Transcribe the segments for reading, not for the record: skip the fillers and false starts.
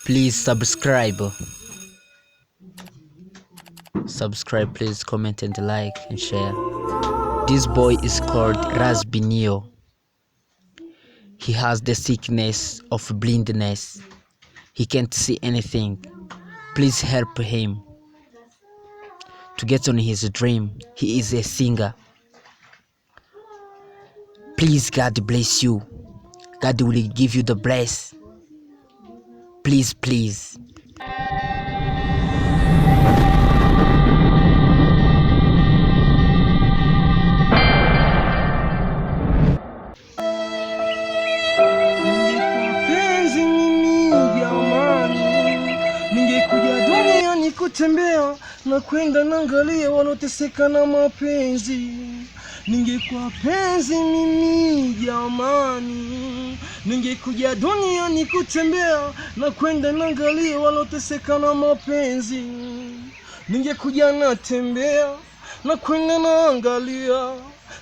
Please subscribe. Subscribe, please comment and like and share. This boy is called Razbinio. He has the sickness of blindness. He can't see anything. Please help him to get on his dream. He is a singer. Please, God bless you. God will give you the bless. Please. Penzi mimi jamani, ningekuja duniani kutembea na kwenda naangalia waloteseka na mapenzi. Ningekuwa penzi mimi jamani, ningekuja duniani kutembea na kwenda naangalia waloteseka na mapenzi. Ningekuja natembea na kwenda naangalia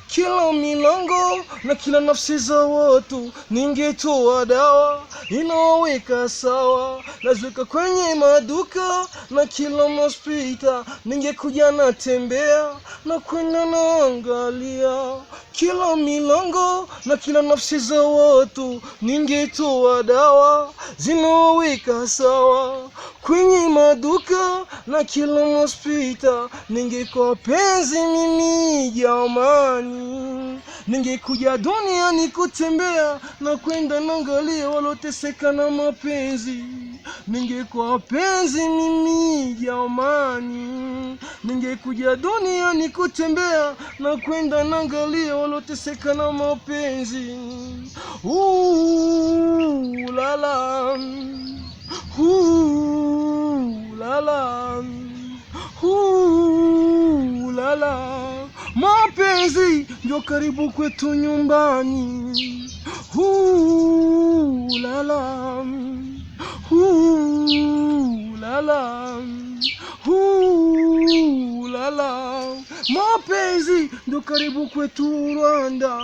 kila milango na kila nafsi za watu, ningetoa dawa inaweka sawa, naziweka kwenye maduka na kila hospita. Ningekuja natembea na kwenda naangalia kila milango na kila nafsi za watu, ningetoa dawa zinaweka sawa kwenye maduka na kila hospita. Ningekuwa penzi mimi jamani, ningekuja duniani kutembea na kwenda naangalia waloteseka na mapenzi. Ningekuwa penzi mimi jamani, ningekuja duniani kutembea na kwenda naangalia waloteseka na mapenzi. Lala, lala, mapenzi ndio karibu kwetu nyumbani. Lala, lala, mapenzi ndio karibu kwetu Rwanda.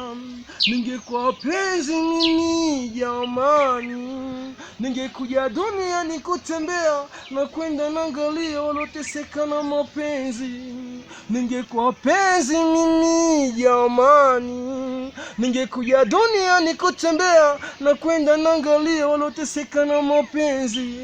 Ningekuwa penzi mimi jamani, ningekuja duniani kutembea na kwenda naangalia waloteseka na mapenzi. Ningekuwa penzi mimi jamani, ningekuja duniani kutembea na kwenda naangalia waloteseka na mapenzi.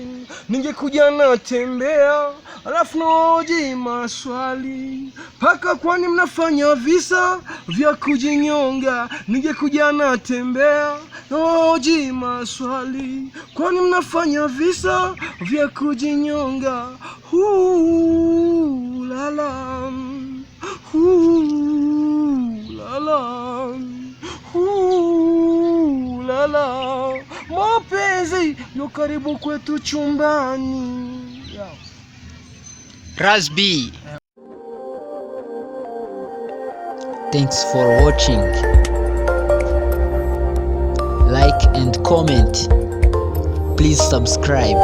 Ningekuja natembea alafu naoji maswali paka, kwani mnafanya visa vya kujinyonga? Ningekuja natembea naoji maswali, kwani mnafanya visa vya kujinyonga? Lala, lala, mapenzi yo karibu kwetu chumbani. Razbi. Thanks for watching. Like and comment. Please subscribe.